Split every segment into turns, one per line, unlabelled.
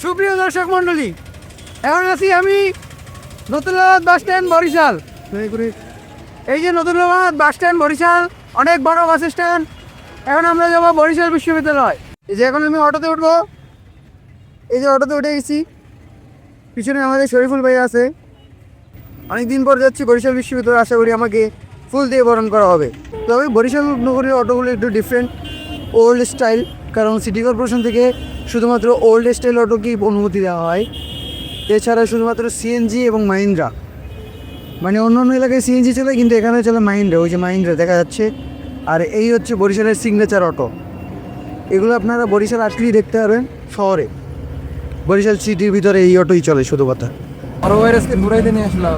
সুপ্রিয় দর্শক মণ্ডলী, এখন আছি আমি নতুনলাবাদ বাস স্ট্যান্ড বরিশাল। এই যে নতুনলাবাদ বাস স্ট্যান্ড বরিশাল, অনেক বড় বাস স্ট্যান্ড। এখন আমরা যাবো বরিশাল বিশ্ববিদ্যালয়। এই যে এখন আমি অটোতে উঠবো, এই যে অটোতে উঠে গেছি। পিছনে আমাদের শরীফুল ভাই আছে। অনেকদিন পর যাচ্ছি বরিশাল বিশ্ববিদ্যালয়, আশা করি আমাকে ফুল দিয়ে বরণ করা হবে। তবে বরিশাল নগরীর অটোগুলো একটু ডিফারেন্ট, ওল্ড স্টাইল, কারণ সিটি কর্পোরেশন থেকে শুধুমাত্র ওল্ড স্টাইল অটোকেই অনুমতি দেওয়া হয়। এছাড়া শুধুমাত্র সিএনজি এবং মাহিন্দ্রা, মানে অন্য অন্য এলাকায় সিএনজি চলে, কিন্তু এখানে চলে মাহিন্দ্রা। ওই যে মাহিন্দ্রা দেখা যাচ্ছে। আর এই হচ্ছে বরিশালের সিগনেচার অটো। এগুলো আপনারা বরিশাল আসলেই দেখতে পারবেন। শহরে বরিশাল সিটির ভিতরে এই অটোই চলে শুধু কথা।
বড় ভাইয়ের আজকে ঘুরাইতে নিয়ে আসলাম,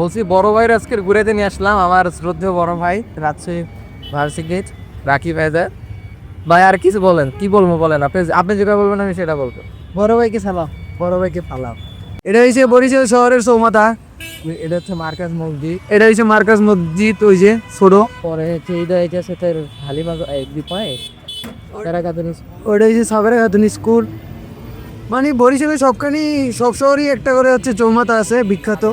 বলছি বড় ভাইয়ের আজকে ঘুরাইতে নিয়ে আসলাম। আমার শ্রদ্ধেয় বড় ভাই রাজশাহী ভার্সিটি রাকিব হায়দার ভাই। আর কিছু বলেন, কি বলবো বলেন, আপনি যেটা বলবেন আমি সেটা বলবো।
বড় ভাইকে সালাম, বড় ভাইকে পালাম। এটা হচ্ছে বরিশাল শহরের চৌমাথা।
এটা হচ্ছে মার্কাজ মসজিদ,
এটা হচ্ছে মার্কাজ মসজিদ, ওই যে ছোট।
পরে হচ্ছে এটা সেটা হালিমা দ্বীপায়
ওটা হচ্ছে সাবেরা খাতুন স্কুল। মানে বরিশালে সবখানি সব শহরই একটা করে হচ্ছে চৌমাথা আছে বিখ্যাত।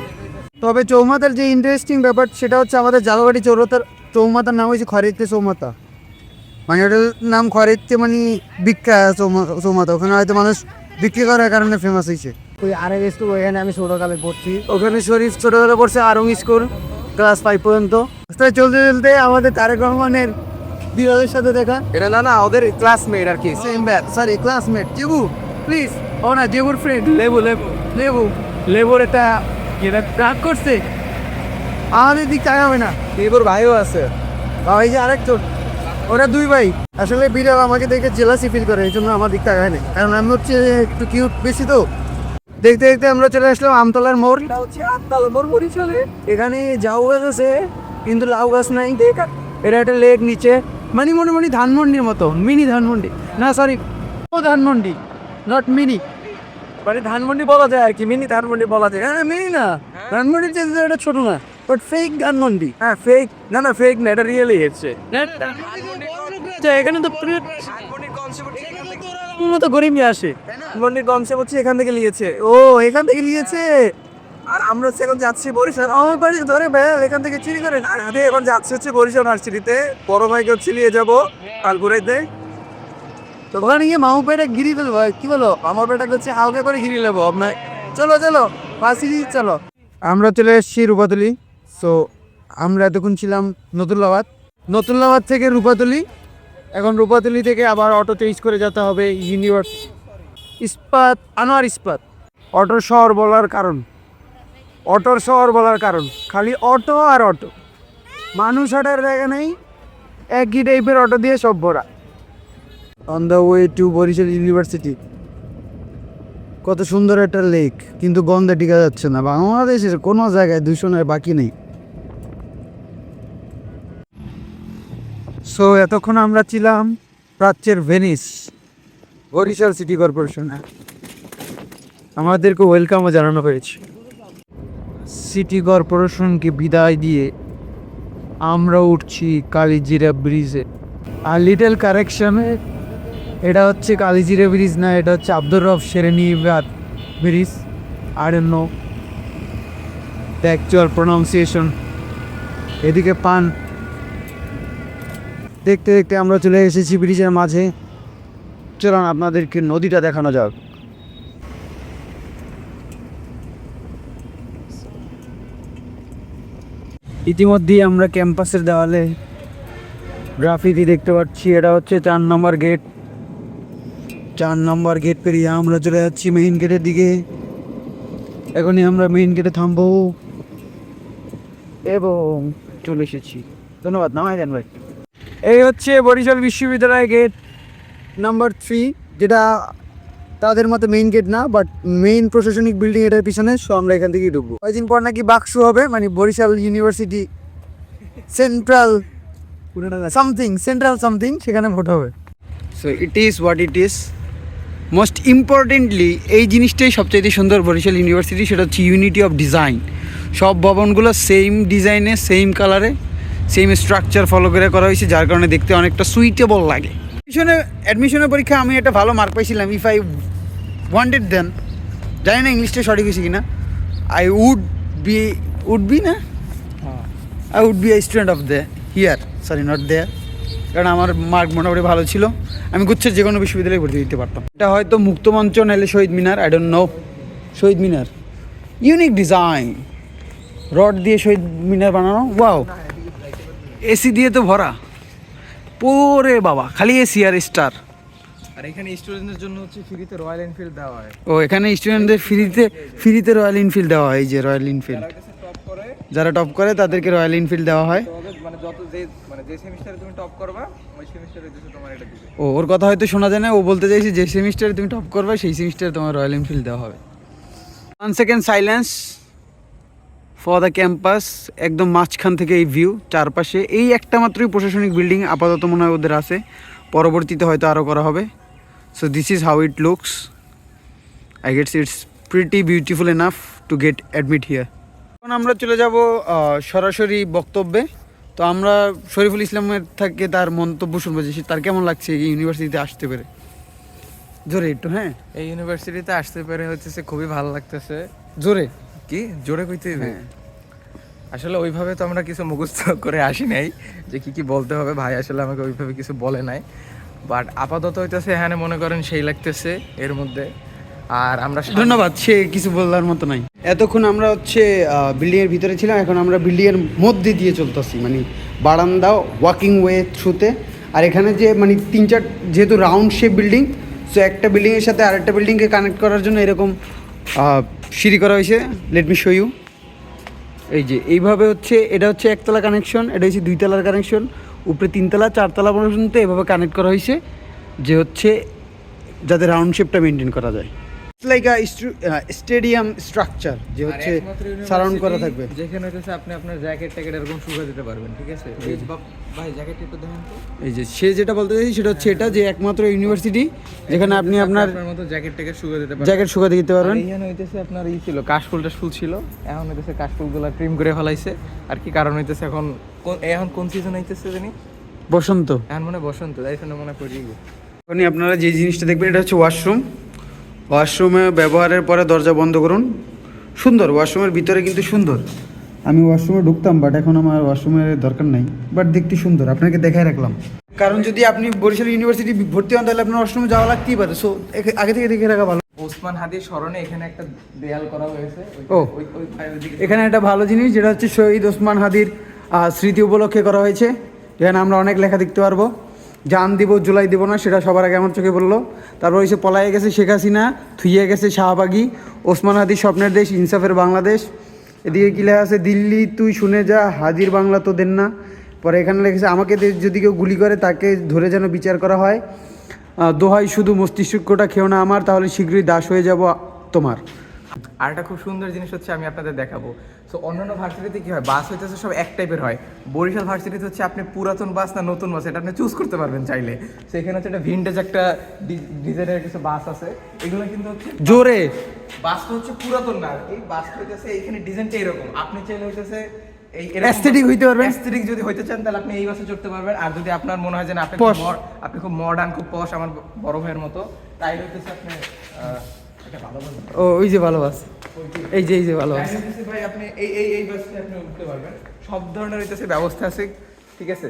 তবে চৌমাথার যে ইন্টারেস্টিং ব্যাপার সেটা হচ্ছে আমাদের জালবাড়ি চৌরাতার চৌমাথার নাম হচ্ছে খরিতে চৌমাথা। মানে ওটার নাম খরিতে, মানে বিখ্যাত চৌমাথা। ওখানে হয়তো মানুষ বিক্রি করার কারণে ফেমাস হয়েছে।
ওই আরেক স্কুল, ওইখানে আমি ছোটকালে পড়ছি।
ওখানে শরীফ ছোটবেলা পড়ছে আরং স্কুল, ক্লাস 5 পর্যন্ত। রাস্তায় চলতে চলতে আমাদের তারেক রহমানের বিড়ালের সাথে দেখা।
এটা না আমাদের ক্লাসমেট আর কি,
same batch, sorry classmate. Jibu please, ও না জিবুর ফ্রেন্ড লেবু। লেবু লেবু লেবুর একটা রাগ করছে, আমাদের দিক তাকাবে না।
লেবুর ভাইও আছে।
ভাই যে আরেকজন, ওরা দুই ভাই। আসলে বিড়াল আমাকে দেখে জেলাসি ফিল করে, এই জন্য আমার দিক তাকায় না, কারণ আমি হচ্ছে একটু কিউট বেশি। তো দেখতে দেখতে আমরা চলে আসলাম আমতলার মোড়।
বরিশালে
এখানে ঝাউ গাছ আছে কিন্তু লাউ গাছ নাই। এটা একটা লেক নিচে, মানে মোটামুটি ধানমন্ডির মতো, মিনি ধানমন্ডি না, সরি ও ধানমন্ডি, নট মিনি।
মানে ধানমন্ডি বলা যায় আর কি, মিনি ধানমন্ডি বলা যায়।
হ্যাঁ মিনি না, ধানমন্ডির চেয়ে এটা ছোট না, বাট ফেক ধানমন্ডি।
হ্যাঁ ফেক, না ফেক না, এটা রিয়েলি হচ্ছে।
এখানে তো মতো গরিব আসে।
ধানমন্ডির কনসেপ্ট হচ্ছে এখান থেকে নিয়েছে।
ও এখান থেকে নিয়েছে।
আর আমরা হচ্ছে এখন যাচ্ছি বরিশাল।
আমার বাড়ি ধরে ভাই এখান থেকে চুরি করে।
আমি এখন যাচ্ছি হচ্ছে বরিশাল ইউনিভার্সিটিতে, বড় ভাইকে হচ্ছে নিয়ে যাবো কাল ঘুরাইতে।
তো ওখানে গিয়ে মামু পেটা ঘিরি ফেলবো, কি বলো? আমার পেটা হচ্ছে হালকা করে ঘিরি নেবো আপনার। চলো চলো ফাঁসি চলো। আমরা চলে এসেছি রূপাতলি। সো আমরা এতক্ষণ ছিলাম নতুনলাবাদ থেকে রূপাতলি। এখন রূপাতলি থেকে আবার অটো চেঞ্জ করে যেতে হবে ইউনিভার্সিটি ইস্পাত, আনোয়ার ইস্পাত। অটোর শহর বলার কারণ খালি অটো আর অটো, মানুষ হাঁটার জায়গা নেই। একই টাইপের অটো দিয়ে সব ভরা। On the way to Barishal university. কত সুন্দর একটা লেক, কিন্তু গন্ধে টিকা যাচ্ছে না। বাংলাদেশের কোনো জায়গায় দূষণের বাকি নেই। সো এতক্ষণ আমরা ছিলাম প্রাচ্যের ভেনিস, বরিশাল সিটি কর্পোরেশনে। আমাদেরকে ওয়েলকামও জানানো হয়েছে। সিটি কর্পোরেশনকে বিদায় দিয়ে আমরা উঠছি কালিজিরা ব্রিজে। আর লিটল কারেকশনে, এটা হচ্ছে কালিজিরা ব্রিজ না, এটা হচ্ছে Abdur Rab Serniabat bridge. I don't know the actual pronunciation. এদিকে পান দেখতে দেখতে আমরা চলে এসেছি ব্রিজের মাঝে। চলুন আপনাদেরকে নদীটা দেখানো যাক। ইতিমধ্যেই আমরা ক্যাম্পাসের দেওয়ালে গ্রাফিতি দেখতে পাচ্ছি। এটা হচ্ছে 4 নম্বর গেট। 4 নম্বর গেট পেরিয়ে আমরা চলে যাচ্ছি মেইন গেটের দিকে। এখনই আমরা মেইন গেটে থামবো এবং চলে এসেছি। ধন্যবাদ, নামাই দেন ভাই। এই হচ্ছে বরিশাল বিশ্ববিদ্যালয় গেট নাম্বার 3, যেটা তাদের মতো মেইন গেট না, বাট মেইন প্রশাসনিক বিল্ডিং এটার পিছনে। সো আমরা এখান থেকেই ঢুকবো। কয়েকদিন পর নাকি বাক্সু হবে, মানে বরিশাল ইউনিভার্সিটি সেন্ট্রাল সামথিং, সেখানে ভোট হবে। So it is what it is. Most importantly এই জিনিসটাই সবচাইতে সুন্দর বরিশাল ইউনিভার্সিটি, সেটা হচ্ছে ইউনিটি অফ ডিজাইন। সব ভবনগুলো সেম ডিজাইনে, সেম কালারে, সেম স্ট্রাকচার ফলো করে করা হয়েছে, যার কারণে দেখতে অনেকটা সুইটেবল লাগে। অ্যাডমিশনের পরীক্ষা আমি একটা ভালো মার্ক পাইছিলাম। ইফ আই ওয়ান্টেড দেন, জানি না ইংলিশটা সঠিক হয়েছে কিনা, আই উড বি না I would be a student of the here, sorry not there, কারণ আমার মার্ক মোটামুটি ভালো ছিল, আমি গুচ্ছের যে কোনো বিশ্ববিদ্যালয়ে ভর্তি দিতে পারতাম। এটা হয়তো মুক্তমঞ্চ নাহলে Shaheed Minar, I don't know. Shaheed Minar, unique design, rod দিয়ে শহীদ মিনার বানানো, ওয়াও, এসি দিয়ে তো ভরা পোরে বাবা, খালি এসি আর স্টার।
আর এখানে স্টুডেন্টদের জন্য হচ্ছে ফ্রিতে রয়্যাল এনফিল্ড দেওয়া হয়।
ও এখানে স্টুডেন্টদের ফ্রিতে রয়্যাল এনফিল্ড দেওয়া হয়, এই যে রয়্যাল এনফিল্ড, যারা টপ করে তাদেরকে রয়্যাল এনফিল্ড দেওয়া হয়।
মানে যত যে সেমিস্টারে তুমি টপ করবা ওই সেমিস্টারে তোমার এটা দিবে।
ও ওর কথা হয়তো শোনা যায় না, ও বলতে চাইছে যে সেমিস্টারে তুমি টপ করবে সেই সেমিস্টারে তোমার রয়্যাল এনফিল্ড দেওয়া হবে। 1 second silence for the campus, একদম মাঝখান থেকে এই ভিউ, চারপাশে এই একটা মাত্রই প্রশাসনিক বিল্ডিং আপাতত মনে হয় ওদের আছে, পরবর্তীতে হয়তো আরও করা হবে। So this is how it looks, I gets its pretty beautiful enough to get admit here. এখন আমরা চলে যাব সরাসরি বক্তব্যে। তো আমরা শরীফুল ইসলামের থেকে তার মন্তব্য শুনবো যে তার কেমন লাগছে এই ইউনিভার্সিটিতে আসতে পেরে। জোরে একটু, হ্যাঁ,
এই ইউনিভার্সিটিতে আসতে পেরে হচ্ছে খুবই ভালো লাগতেছে।
জোরে
কি জোরে কইতে হবে? আসলে ওইভাবে তো আমরা কিছু মুখস্থ করে আসি নাই যে কি বলতে হবে, ভাই আসলে আমাকে ওইভাবে কিছু বলে নাই, বাট আপাতত হইতেছে এখানে মনে করেন সেই লাগতেছে এর মধ্যে। আর আমরা
ধন্যবাদ, সে কিছু বলার মতো নাই। এতক্ষণ আমরা হচ্ছে বিল্ডিংয়ের ভিতরে ছিলাম, এখন আমরা বিল্ডিংয়ের মধ্যে দিয়ে চলতেছি, মানে বারান্দা ওয়াকিং ওয়ে থ্রুতে। আর এখানে যে মানে 3-4 যেহেতু রাউন্ড শেপ বিল্ডিং, সো একটা বিল্ডিংয়ের সাথে আরেকটা বিল্ডিংকে কানেক্ট করার জন্য এরকম সিঁড়ি করা হয়েছে। Let me show you. এই যে এইভাবে হচ্ছে, এটা হচ্ছে একতলা কানেকশন, এটা হচ্ছে 2 তলার কানেকশন, উপরে 3 তলা 4 তলা পর্যন্ত এভাবে কানেক্ট করা হয়েছে, যে হচ্ছে যাতে রাউন্ড শেপটা মেনটেন করা যায়। লাইক স্টেডিয়াম স্ট্রাকচার, যে হচ্ছে সারাউন্ড করা থাকবে,
যেখানে হচ্ছে আপনি আপনার জ্যাকেট ট্যাকেট এরকম শুকা দিতে পারবেন, ঠিক আছে? ভাই জ্যাকেট একটু দেখেন তো।
এই যে সে যেটা বলতে চাইছি সেটা হচ্ছে এটা, যে একমাত্র ইউনিভার্সিটি যেখানে আপনি আপনার
মতো জ্যাকেট ট্যাকেট শুকা দিতে পারবেন,
জ্যাকেট শুকা দিতে পারবেন।
এইখানে হইতেছে আপনার ই ছিল কাশফুল টাশফুল ছিল, এখন হইতেছে কাশফুলগুলো ট্রিম করে ফেলাইছে। আর কি কারণ হইতেছে এখন কোন সিজন হইতেছে জানি?
বসন্ত।
এখন মনে বসন্ত, তাই শুনে মনে পড়ি।
এখন আপনারা যে জিনিসটা দেখবেন এটা হচ্ছে ওয়াশরুম। ওয়াশরুমে ব্যবহারের পরে দরজা বন্ধ করুন। সুন্দর, ওয়াশরুমের ভিতরে কিন্তু সুন্দর। আমি ওয়াশরুমে ঢুকতাম, বাট এখন আমার ওয়াশরুমের দরকার নাই, বাট দেখতে সুন্দর, আপনাকে দেখাই রাখলাম। কারণ যদি আপনি বরিশাল ইউনিভার্সিটি ভর্তি হন তাহলে আপনার ওয়াশরুমে যাওয়া লাগতেই পারে, সো আগে থেকে দেখে রাখা ভালো।
ওসমান হাদির স্মরণে এখানে একটা দেয়াল করা হয়েছে।
ও এখানে একটা ভালো জিনিস, যেটা হচ্ছে শহীদ ওসমান হাদির স্মৃতি উপলক্ষে করা হয়েছে। এখানে আমরা অনেক লেখা দেখতে পারবো, জান দিব জুলাই দিব না, সেটা সবার আগে আমার চোখে বললো। তারপর হচ্ছে পলায়ে গেছে শেখ হাসিনা, থুইয়ে গেছে শাহবাগী, ওসমান হাদির স্বপ্নের দেশ, ইনসাফের বাংলাদেশ। এদিকে কি লেখা আছে, দিল্লি তুই শুনে যা, হাদির বাংলা তো দেন না। পরে এখানে লেগেছে, আমাকে যদি কেউ গুলি করে তাকে ধরে যেন বিচার করা হয়, দোহাই শুধু মস্তিষ্কটা খেও না আমার, তাহলে শীঘ্রই দাস হয়ে যাব তোমার।
আর একটা খুব সুন্দর জিনিস হচ্ছে আমি আপনাদের দেখাবো। সো অন্যান্য ভার্সিটিতে কি হয়, বাস হইতেছে সব এক টাইপের হয়। বরিশাল ভার্সিটিতে হচ্ছে আপনি পুরাতন বাস না নতুন বাস এটা আপনি চুজ করতে পারবেন চাইলে। সো এখানে হচ্ছে একটা ভিনটেজ একটা ডিজাইনের কিছু বাস আছে, এগুলো কিন্তু হচ্ছে
জোরে
বাসটা হচ্ছে পুরাতন না, এই বাসটা হইতেছে এখানে ডিজাইনটা এরকম। আপনি চাইলে হইতেছে এই
অ্যাস্থেটিক হইতে পারবেন,
অ্যাস্থেটিক যদি হইতে চান তাহলে আপনি এই বাসে চড়তে পারবেন। আর যদি আপনার মনে হয় যে আপনি খুব মডার্ন, খুব পশ, আমার বড় ভাইয়ের মতো, তাই হইতেছে আপনি
ও ওই যে ভালোবাসে, এই যে ভালোবাসে
ভাই, আপনি এই বাসে আপনি উঠতে পারবেন। সব ধরনের হইতেছে ব্যবস্থা আছে, ঠিক আছে?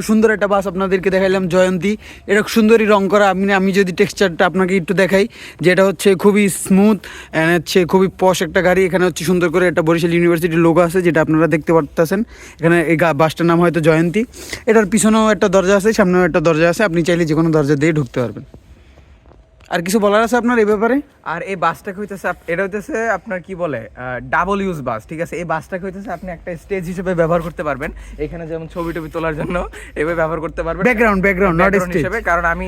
সুন্দর একটা বাস আপনাদেরকে দেখাইলাম, জয়ন্তী। এটা সুন্দরই রং করা। আমি যদি টেক্সচারটা আপনাকে একটু দেখাই, যে এটা হচ্ছে খুবই স্মুথ অ্যান্ড হচ্ছে খুবই পশ একটা গাড়ি। এখানে হচ্ছে সুন্দর করে একটা বরিশাল ইউনিভার্সিটির লোগো আছে, যেটা আপনারা দেখতে পারতেছেন। এখানে এই বাসটার নাম হয়তো জয়ন্তী। এটার পিছনেও একটা দরজা আছে, সামনেও একটা দরজা আছে, আপনি চাইলে যে কোনো দরজা দিয়ে ঢুকতে পারবেন। আর কিছু বলার আছে আপনার এই ব্যাপারে?
আর এই বাসটাকে হইতেছে, এটা হইতেছে আপনার কি বলে ডাবল ইউজ বাস, ঠিক আছে? এই বাসটাকে হইতেছে আপনি একটা স্টেজ হিসেবে ব্যবহার করতে পারবেন। এখানে যেমন ছবি টবি তোলার জন্য এভাবে ব্যবহার করতে পারবেন, ব্যাকগ্রাউন্ড নট স্টেজ হিসেবে। কারণ আমি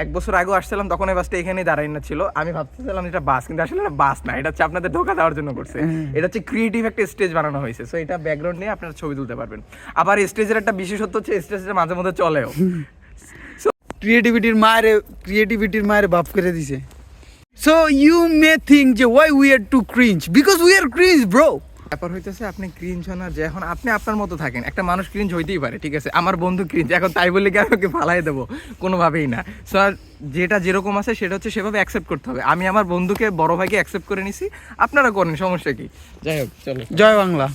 1 বছর আগে আসছিলাম, তখন এই বাসটা এখানেই দাঁড়াই না ছিল। আমি ভাবতেছিলাম এটা বাস, কিন্তু আসলে এটা বাস না, এটা হচ্ছে আপনাদের ধোকা দেওয়ার জন্য করছে। এটা হচ্ছে ক্রিয়েটিভ একটা স্টেজ বানানো হয়েছে। সো এটা ব্যাকগ্রাউন্ড নিয়ে আপনারা ছবি তুলতে পারবেন। আবার স্টেজের একটা বিশেষত্ব হচ্ছে স্টেজটা মাঝে মধ্যে চলেও।
ক্রিয়েটিভিটির মায়ের বাপ করে দিছে। So you may think যে why we are too cringe, because we are cringe bro.
ব্যাপার হইতেছে আপনি ক্রিঞ্জ হন না, যে এখন আপনি আপনার মতো থাকেন, একটা মানুষ ক্রিঞ্জ হইতেই পারে, ঠিক আছে, আমার বন্ধু ক্রিঞ্জ, এখন তাই বলে কি আমি ওকে ফালাই দেবো? কোনোভাবেই না। সো যেটা যেরকম আছে সেটা হচ্ছে সেভাবে অ্যাকসেপ্ট করতে হবে। আমি আমার বন্ধুকে, বড় ভাইকে অ্যাকসেপ্ট করে নিছি, আপনারা করেন, সমস্যা কি? যাই হোক, চলো।
জয় বাংলা।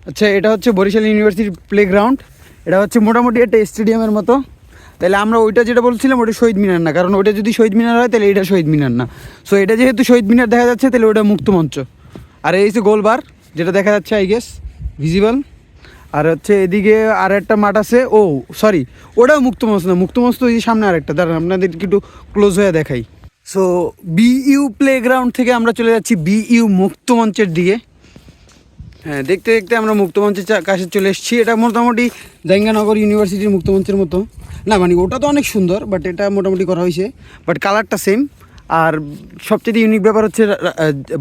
আচ্ছা, এটা হচ্ছে বরিশাল ইউনিভার্সিটির প্লেগ্রাউন্ড। এটা হচ্ছে মোটামুটি একটা স্টেডিয়ামের মতো। তাহলে আমরা ওইটা যেটা বলছিলাম ওটা শহীদ মিনার না, কারণ ওটা যদি শহীদ মিনার হয় তাহলে এটা শহীদ মিনার না। সো এটা যেহেতু শহীদ মিনার দেখা যাচ্ছে তাহলে ওটা মুক্ত মঞ্চ। আর এই যে গোলবার যেটা দেখা যাচ্ছে আই গেস ভিজিবল। আর হচ্ছে এদিকে আর একটা মাঠ আছে, ও সরি ওটাও মুক্ত মঞ্চ না, মুক্ত মঞ্চ তো এই যে সামনে আরেকটা, দাঁড়ান আপনাদের একটু ক্লোজ হয়ে দেখাই। সো বিইউ প্লেগ্রাউন্ড থেকে আমরা চলে যাচ্ছি বিইউ মুক্ত মঞ্চের দিকে। হ্যাঁ, দেখতে দেখতে আমরা মুক্তমঞ্চের কাছে চলে এসেছি। এটা মোটামুটি জাহাঙ্গীরনগর ইউনিভার্সিটির মুক্তমঞ্চের মতো না, মানে ওটা তো অনেক সুন্দর, বাট এটা মোটামুটি করা হয়েছে, বাট কালারটা সেম। আর সবচেয়ে ইউনিক ব্যাপার হচ্ছে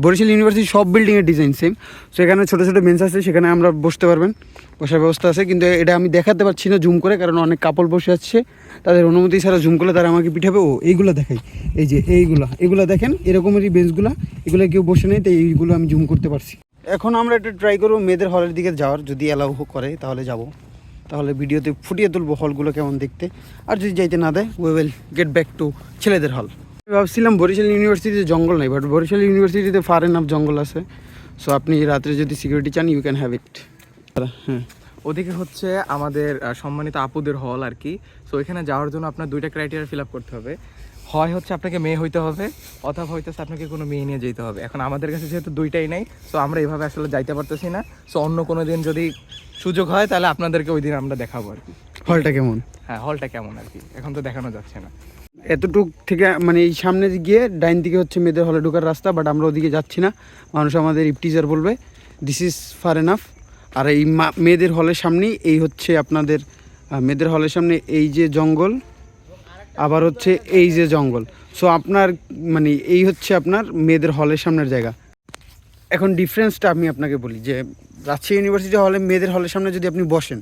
বরিশাল ইউনিভার্সিটির সব বিল্ডিংয়ের ডিজাইন সেম। সো এখানে ছোটো ছোটো বেঞ্চ আছে, সেখানে আমরা বসতে পারবেন, বসার ব্যবস্থা আছে। কিন্তু এটা আমি দেখাতে পারছি না জুম করে, কারণ অনেক কাপড় বসে আছে, তাদের অনুমতি ছাড়া জুম করলে তারা আমাকে পিঠাবে। ও এইগুলো দেখাই, এই যে এইগুলো দেখেন, এরকমেরই বেঞ্চগুলো, এগুলো কেউ বসে নেই, তাই এইগুলো আমি জুম করতে পারছি। এখন আমরা একটু ট্রাই করবো মেয়েদের হলের দিকে যাওয়ার, যদি অ্যালাউ করে তাহলে যাব, তাহলে ভিডিওতে ফুটিয়ে তুলবো হলগুলো কেমন দেখতে। আর যদি যাইতে না দেয় we will get back to ছেলেদের হল। আমি ভাবছিলাম বরিশাল ইউনিভার্সিটিতে জঙ্গল নেই, বাট বরিশাল ইউনিভার্সিটিতে ফার এনাফ জঙ্গল আছে। সো আপনি রাত্রে যদি সিকিউরিটি চান ইউ ক্যান হ্যাভ ইট। হ্যাঁ,
ওদিকে হচ্ছে আমাদের সম্মানিত আপুদের হল আর কি। সো এখানে যাওয়ার জন্য আপনার দুইটা ক্রাইটেরিয়া ফিল আপ করতে হবে। হয় হচ্ছে আপনাকে মেয়ে হইতে হবে, অথবা হইতেছে আপনাকে কোনো মেয়ে নিয়ে যেতে হবে। এখন আমাদের কাছে যেহেতু দুইটাই নেই, সো আমরা এইভাবে আসলে যাইতে পারতেছি না। সো অন্য কোনো দিন যদি সুযোগ হয় তাহলে আপনাদেরকে ওই দিন আমরা দেখাবো আর কি
হলটা কেমন।
হ্যাঁ, হলটা কেমন আর কি, এখন তো দেখানো যাচ্ছে না।
এতটুক থেকে মানে এই সামনে গিয়ে ডাইন দিকে হচ্ছে মেয়েদের হলে ঢোকার রাস্তা, বাট আমরা ওদিকে যাচ্ছি না, মানুষ আমাদের ইপটিজার বলবে। This is far enough. আর এই মেয়েদের হলের সামনেই এই হচ্ছে আপনাদের মেয়েদের হলের সামনে এই যে জঙ্গল, আবার হচ্ছে এই যে জঙ্গল। সো আপনার মানে এই হচ্ছে আপনার মেয়েদের হলের সামনের জায়গা। এখন ডিফারেন্সটা আমি আপনাকে বলি যে রাজশাহী ইউনিভার্সিটি হলে মেয়েদের হলের সামনে যদি আপনি বসেন,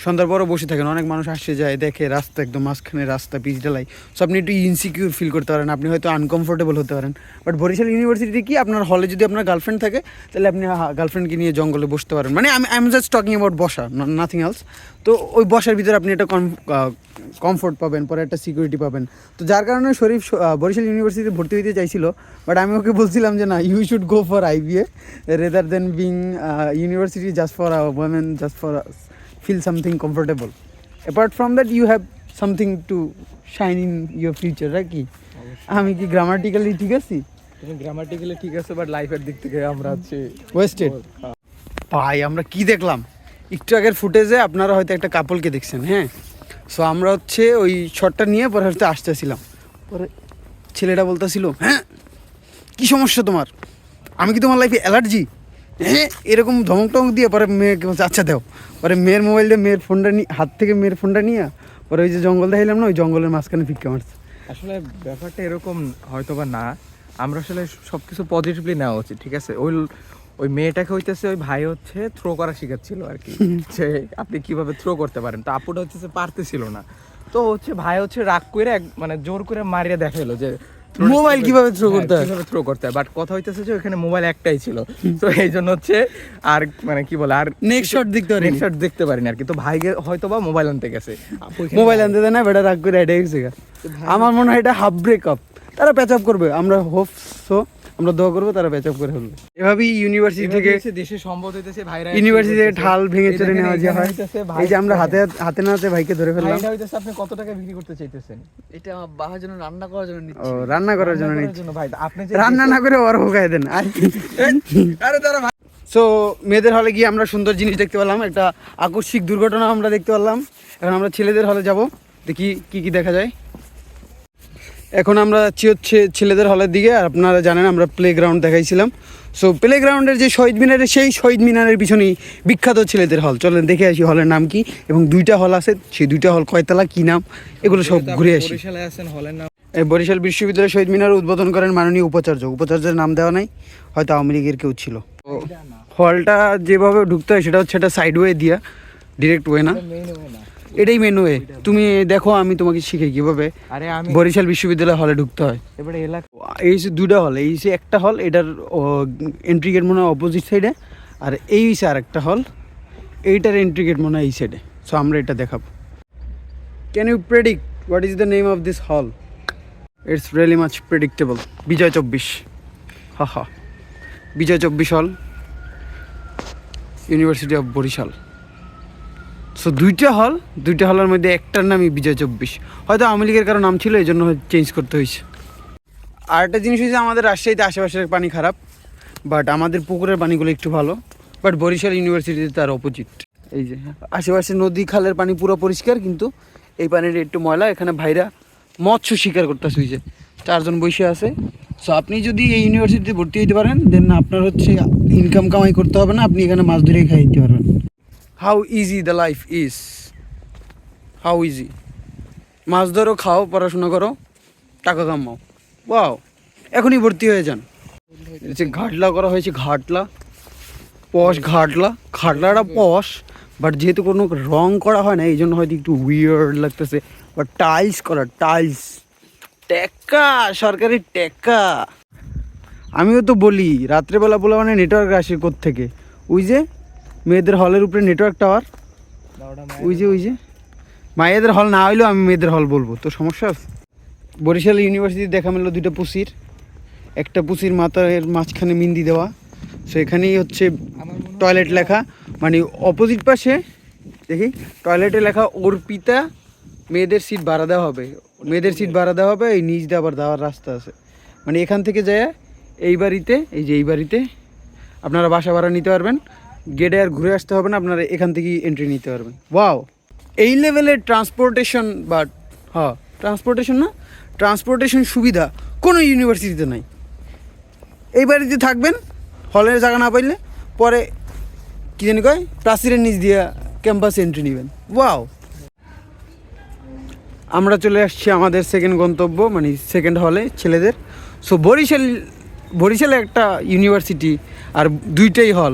সন্ধ্যার পরও বসে থাকেন, অনেক মানুষ আসছে যায়, দেখে রাস্তা একদম মাঝখানে, রাস্তা পিচ ঢালাই, সো আপনি একটু ইনসিকিউর ফিল করতে পারেন, আপনি হয়তো আনকমফোর্টেবল হতে পারেন। বাট বরিশাল ইউনিভার্সিটিতে কি আপনার হলে যদি আপনার গার্লফ্রেন্ড থাকে তাহলে আপনি গার্লফ্রেন্ডকে নিয়ে জঙ্গলে বসতে পারেন। মানে I am just talking about বসা, নাথিং এলস। তো ওই বসার ভিতরে আপনি একটা কমফোর্ট পাবেন, পরে একটা সিকিউরিটি পাবেন। তো যার কারণে শরীফ বরিশাল ইউনিভার্সিটিতে ভর্তি হইতে চাইছিল, বাট আমি ওকে বলছিলাম যে না, you should go for IBA rather then being university just for women, just for feel something comfortable. Apart from that you have something to shine in your future, right? কি আমি কি গ্রামাটিক্যালি ঠিক আছি?
তুমি গ্রামাটিক্যালি ঠিক আছে, but লাইফের দিক থেকে আমরা হচ্ছে
ওয়েস্টেড। ভাই আমরা কি দেখলাম একটু আগের ফুটেজে, আপনারা হয়তো একটা কাপলকে দেখছেন। হ্যাঁ, সো আমরা হচ্ছে ওই শটটা নিয়ে পরে হচ্ছে আসতেছিলাম, পরে ছেলেটা বলতেছিল, হ্যাঁ কি সমস্যা তোমার, আমি কি তোমার লাইফে অ্যালার্জি, হ্যাঁ এরকম ধমক টমক দিয়ে পরে মেয়েকে বলছে আচ্ছা দেও। পরে মেয়ের মোবাইল দিয়ে মেয়ের ফোনটা নিয়ে, হাত থেকে মেয়ের ফোনটা নিয়ে পরে ওই যে জঙ্গল দেখাইলাম না, ওই জঙ্গলের মাঝখানে ভিক্ষা মারছে।
আসলে ব্যাপারটা এরকম হয়তো বা না, আমরা আসলে সব কিছু পজিটিভলি নেওয়া উচিত, ঠিক আছে। ওই মেয়েটাকে হইতেছে ওই ভাই হচ্ছে থ্রো করা শিখাচ্ছিল আর কি, যে আপনি কিভাবে থ্রো করতে পারেন। তো আপুটা হচ্ছে পারতেছিল না, তো হচ্ছে ভাই হচ্ছে রাগ করে মানে জোর করে মারিয়ে দেখাইলো যে
মোবাইল কিভাবে থ্রো করতে হয়,
কিভাবে থ্রো করতে হয়। বাট কথা হইতেছে যে ওখানে মোবাইল একটাই ছিল, তো এই জন্য হচ্ছে আর মানে কি বলে আর
নেক্সট শট
দেখতে পারিনি আর কি। তো ভাইকে হয়তো বা মোবাইল আনতে গেছে,
মোবাইল আনতে দেয় না, বেটা রাগ করে এটাই গেছে। আমার মনে হয় এটা হাফ ব্রেকআপ, তারা প্যাচ আপ করবে, আমরা হোপ সো, আমরা দোয়া করবো তারা প্যাচ আপ করে ফেলবে। এভাবেই ইউনিভার্সিটি থেকে
দেশে সম্ভব হইতেছে ভাইরা
ইউনিভার্সিটি থেকে ঢাল ভেঙে চলে নেওয়া যে হয়। এই যে আমরা হাতে না হাতে ভাইকে ধরে ফেললাম।
ভাইটা হইতেছে আপনি কত টাকা বিক্রি করতে চাইতেছেন?
এটা আমার বাবার জন্য রান্না করার জন্য নিচ্ছি।
ও রান্না করার জন্য
করার জন্য ভাই, আপনি যে
রান্না না করে ওর হোকায় দেন।
আরে তারা
সো মেয়েদের হলে গিয়ে আমরা সুন্দর জিনিস দেখতে পেলাম, একটা আকস্মিক দুর্ঘটনা আমরা দেখতে পারলাম। এখন আমরা ছেলেদের হলে যাব, দেখি কি কি দেখা যায়। এখন আমরা যাচ্ছি হচ্ছে ছেলেদের হলের দিকে। আর আপনারা জানেন আমরা প্লেগ্রাউন্ড দেখাইছিলাম। সো প্লেগ্রাউন্ডের যে শহীদ মিনারের, সেই শহীদ মিনারের পিছনেই বিখ্যাত ছেলেদের হল। চলেন দেখে আসি হলের নাম কি, এবং দুইটা হল আছে, সেই দুইটা হল কয়তলা, কি নাম, এগুলো সব ঘুরে আসি।
বরিশালে আছেন, হলের নাম
এই বরিশাল বিশ্ববিদ্যালয় শহীদ মিনার উদ্বোধন করেন মাননীয় উপাচার্যের নাম দেওয়া নাই, হয়তো আওয়ামী লীগের কেউ ছিল। হলটা যেভাবে ঢুকতে হয় সেটা হচ্ছে একটা সাইড ওয়ে দিয়া, ডিরেক্ট ওয়ে না। এটাই মেন ওয়ে। তুমি দেখো আমি তোমাকে শিখাই কিভাবে
আরে আমি
বরিশাল বিশ্ববিদ্যালয় হলে ঢুকতে হয়।
এবারে এলাকা
এই যে দুটা হল, এই যে একটা হল, এটার এন্ট্রি গেট মনে হয় অপোজিট সাইডে, আর এই হচ্ছে আর একটা হল, এইটার এন্ট্রি গেট মনে হয় এই সাইডে। সো আমরা এটা দেখাবো। Can you predict what is the name of this hall? It's really much predictable. Bijoy 24, হা Bijoy 24 hall, university of Barishal. So দুইটা হলের মধ্যে একটার নামই বিজয় 24। হয়তো আওয়ামী লীগের কারো নাম ছিল, এই জন্য চেঞ্জ করতে হয়েছে। আর একটা জিনিস হচ্ছে আমাদের রাজশাহীতে আশেপাশের পানি খারাপ, বাট আমাদের পুকুরের পানিগুলো একটু ভালো। বাট বরিশাল ইউনিভার্সিটিতে তার অপোজিট। এই যে আশেপাশে নদী খালের পানি পুরো পরিষ্কার, কিন্তু এই পানিটা একটু ময়লা। এখানে ভাইরা মৎস্য শিকার করতেছে, ওই যে 4 জন বসে আছে। সো আপনি যদি এই ইউনিভার্সিটিতে ভর্তি হতে পারেন, দেন আপনার হচ্ছে ইনকাম কামাই করতে হবে না, আপনি এখানে মাছ ধরেই খাইতে পারবেন। How easy the life is, how easy. মাছ ধরো, খাও, পড়াশোনা করো, টাকা কামাও। ওয়াও, এখনই ভর্তি হয়ে যান। যে ঘাটলা করা হয়েছে, ঘাটলা ঘাটলাটা পশ, বাট যেহেতু কোনো রং করা হয় না, এই জন্য হয়তো একটু উইয়ার্ড লাগতেছে। বাট টাইলস করা, টাইলস, টেক্কা, সরকারি টেক্কা। আমিও তো বলি রাত্রেবেলা বলে মানে নেটওয়ার্ক আসে কোত্থেকে? ওই যে মেয়েদের হলের উপরে নেটওয়ার্ক টাওয়ার, ওই যে মায়েদের হল না হইলেও আমি মেয়েদের হল বলবো, তো সমস্যা আছে? বরিশাল ইউনিভার্সিটি দেখা মিললো দুইটা পুসির, একটা পুসির মাথার মাঝখানে মিন্দি দেওয়া। সো এখানেই হচ্ছে টয়লেট লেখা, মানে অপোজিট পাশে দেখি টয়লেটে লেখা অর্পিতা, মেয়েদের সিট ভাড়া দেওয়া হবে, মেয়েদের সিট ভাড়া দেওয়া হবে। এই নিচ দিয়ে আবার দেওয়ার রাস্তা আছে, মানে এখান থেকে যায় এই বাড়িতে, এই যে এই বাড়িতে আপনারা বাসা ভাড়া নিতে পারবেন। গেটে আর ঘুরে আসতে হবে না, আপনারা এখান থেকেই এন্ট্রি নিতে পারবেন। ওয়াও, এই লেভেলের ট্রান্সপোর্টেশন, বাট ট্রান্সপোর্টেশন সুবিধা কোনো ইউনিভার্সিটিতে নাই। এই বাড়িতে থাকবেন, হলের জায়গা না পাইলে পরে কী জানি কয় প্রাচীরের নিচ দিয়ে ক্যাম্পাসে এন্ট্রি নেবেন। ওয়াও, আমরা চলে আসছি আমাদের সেকেন্ড গন্তব্য, মানে সেকেন্ড হলে ছেলেদের। সো বরিশালে একটা ইউনিভার্সিটি আর দুইটাই হল,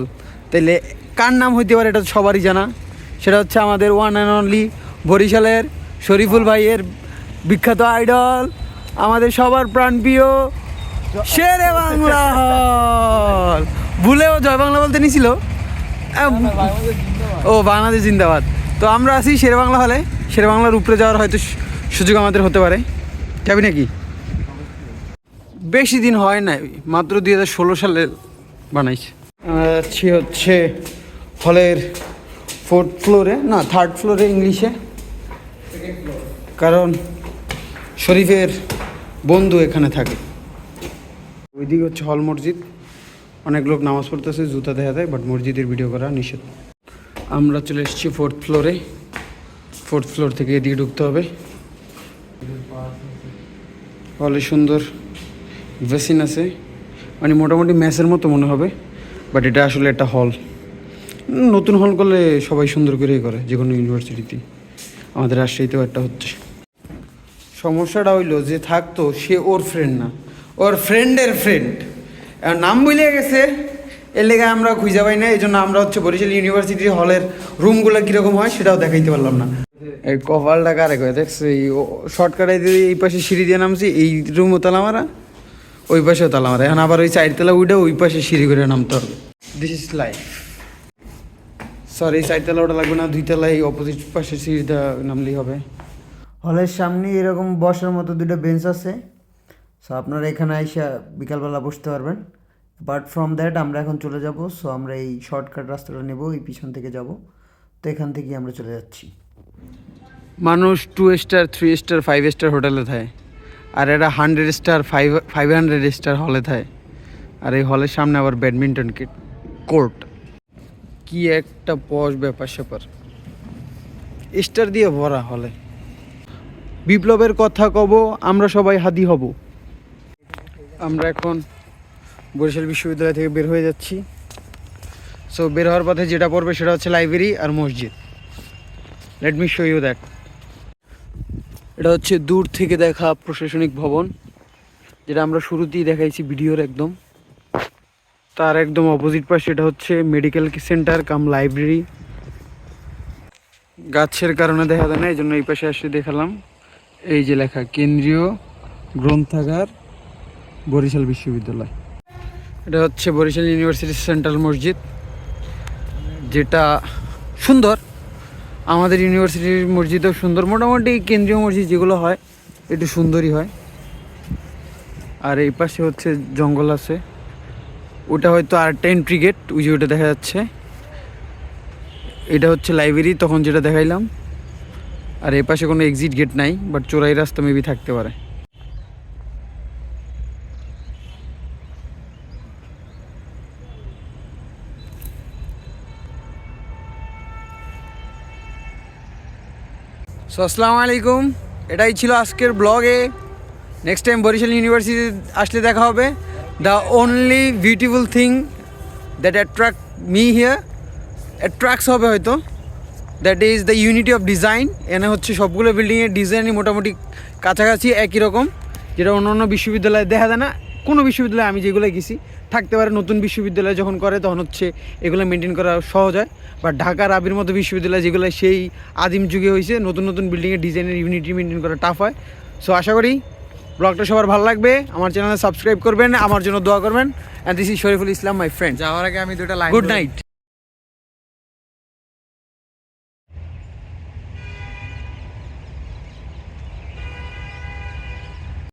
তাইলে কার নাম হইতে পারে এটা সবারই জানা। সেটা হচ্ছে আমাদের ওয়ান অ্যান্ড অনলি বরিশালের শরীফুল ভাইয়ের বিখ্যাত আইডল, আমাদের সবার প্রাণপ্রিয় শেরে বাংলা হল। ভুলেও জয় বাংলা বলতে নিছিল, ও বাংলাদেশ জিন্দাবাদ। তো আমরা আছি শেরে বাংলা হলে, শেরে বাংলার উপরে যাওয়ার হয়তো সুযোগ আমাদের হতে পারে। যাবি নাকি? বেশি দিন হয় না, মাত্র 2016 সালে বানাইছে। আমরা যাচ্ছি হচ্ছে হলের 4th ফ্লোরে, না 3rd ফ্লোরে ইংলিশে, কারণ শরীফের বন্ধু এখানে থাকে। ওইদিকে হচ্ছে হল মসজিদ, অনেক লোক নামাজ পড়তেছে, জুতা দেখা যায়, বাট মসজিদের ভিডিও করা নিষেধ। আমরা চলে এসেছি 4th ফ্লোরে। 4th ফ্লোর থেকে এদিকে ঢুকতে হবে। হলে সুন্দর বেসিন আছে, মানে মোটামুটি মেসের মতো মনে হবে, বাট এটা আসলে একটা হল। নতুন হল করলে সবাই সুন্দর করেই করে, যে কোনো ইউনিভার্সিটিতে। আমাদের রাজশাহীতেও একটা হচ্ছে। সমস্যাটা হইলো যে থাকতো সে ওর ফ্রেন্ড না, ওর ফ্রেন্ডের ফ্রেন্ড, নাম ভুলে গেছে, এর লেগে আমরা খুঁজে পাই না। এই জন্য আমরা হচ্ছে বরিশাল ইউনিভার্সিটির হলের রুমগুলো কীরকম হয় সেটাও দেখাইতে পারলাম না। এই কপালটা কারে কয় দেখছে, এই শর্টকাটে দিয়ে এই পাশে সিঁড়ি দিয়ে নামছি, এই রুমও তালা মারা, ওই পাশেও তালা মারা। এখন আবার ওই 4তলা উঠে ওই পাশে সিঁড়ি করে নামতে হবে। This is life. সরি, 4তলা ওটা লাগবে না, 2তলায় অপোজিট পাশে সিঁড়িটা নামলেই হবে।
হলের সামনে এরকম বসার মতো দুটো বেঞ্চ আছে, সো আপনারা এখানে আইসা বিকালবেলা বসতে পারবেন। বাট ফ্রম দ্যাট আমরা এখন চলে যাব। সো আমরা এই শর্টকাট রাস্তাটা নেব, এই পিছন থেকে যাব, তো এখান থেকেই আমরা চলে যাচ্ছি।
মানুষ 2 স্টার 3 স্টার 5 স্টার হোটেলে থাকে, আর এটা 100 স্টার 500 স্টার হলে থাকে। আর এই হলের সামনে আবার ব্যাডমিন্টন কোর্ট। কি একটা পশ ব্যাপার স্যাপার, স্টার দিয়ে ভরা হলে। বিপ্লবের কথা কব, আমরা সবাই হাদি হব। আমরা এখন বরিশাল বিশ্ববিদ্যালয় থেকে বের হয়ে যাচ্ছি। সো বের হওয়ার পথে যেটা পড়বে সেটা হচ্ছে লাইব্রেরি আর মসজিদ। Let me show you that. এটা হচ্ছে দূর থেকে দেখা প্রশাসনিক ভবন, যেটা আমরা শুরুতেই দেখাইছি ভিডিওর একদম। তার একদম অপোজিট পাশে এটা হচ্ছে মেডিকেল সেন্টার কাম লাইব্রেরি। গাছের কারণে দেখা যায় না, এই জন্য এই পাশে এসে দেখালাম। এই যে লেখা কেন্দ্রীয় গ্রন্থাগার বরিশাল বিশ্ববিদ্যালয়। এটা হচ্ছে বরিশাল ইউনিভার্সিটির সেন্ট্রাল মসজিদ, যেটা সুন্দর। আমাদের ইউনিভার্সিটির মসজিদও সুন্দর, মোটামুটি কেন্দ্রীয় মসজিদ যেগুলো হয় একটু সুন্দরই হয়। আর এই পাশে হচ্ছে জঙ্গল আছে, ওটা হয়তো আরেকটা এন্ট্রি গেট, ওই যে ওটা দেখা যাচ্ছে। এটা হচ্ছে লাইব্রেরি তখন যেটা দেখাইলাম। আর এই পাশে কোনো এক্সিট গেট নাই, বাট চোরাই রাস্তা মেবি থাকতে পারে। সো আসসালামু আলাইকুম, এটাই ছিল আজকের ব্লগে। নেক্সট টাইম বরিশাল ইউনিভার্সিটি আসলে দেখা হবে। The only beautiful thing that attract me here, attracts হবে হয়তো, that is the unity of design. এনে হচ্ছে সবগুলো বিল্ডিংয়ের ডিজাইনই মোটামুটি কাছাকাছি একই রকম, যেটা অন্য অন্য বিশ্ববিদ্যালয়ে দেখা যায় না। কোনো বিশ্ববিদ্যালয়ে আমি যেগুলো গেছি থাকতে পারে, নতুন বিশ্ববিদ্যালয় যখন করে তখন হচ্ছে এগুলো মেনটেন করা সহজ হয়। বা ঢাকার আবির মতো বিশ্ববিদ্যালয় যেগুলো সেই আদিম যুগে হয়েছে, নতুন নতুন বিল্ডিংয়ের ডিজাইনের ইউনিটি মেনটেন করা টাফ হয়। সো আশা করি ব্লগটা সবার ভালো লাগবে। আমার চ্যানেলে সাবস্ক্রাইব করবেন, আমার জন্য দোয়া করবেন। And this is Shariful Islam, my friend.
যাওয়ার আগে আমি দুটো লাইন
গুড নাইট।